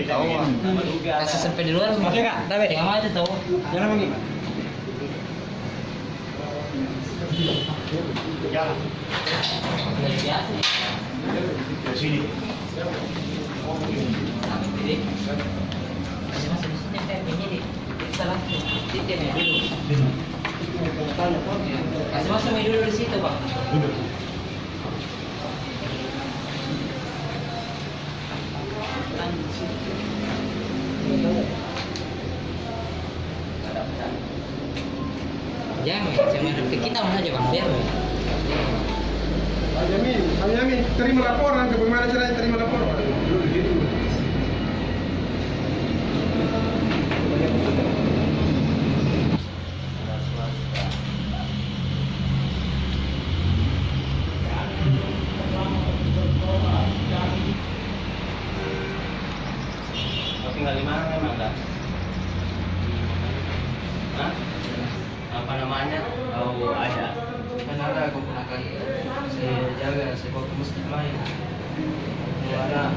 tahu. Kasih sampai di luar. Oke, Kak. Dapat. Yang aja tahu. Jangan mangi. Jalan. Dari biasa. Ke sini. Jadi masih masih di sini ini di salah titik ya dulu. Kasih masuk dulu di situ bang. Duduk. Jangan ke kita saja bang, biar. Pak Yamin, terima laporan. Bagaimana caranya terima laporan? Tinggal di mana memang dah? Hah? Apa namanya? Oh ada. Kan ada aku pernah kali saya jaga, saya bawa ke masjid lain. Ada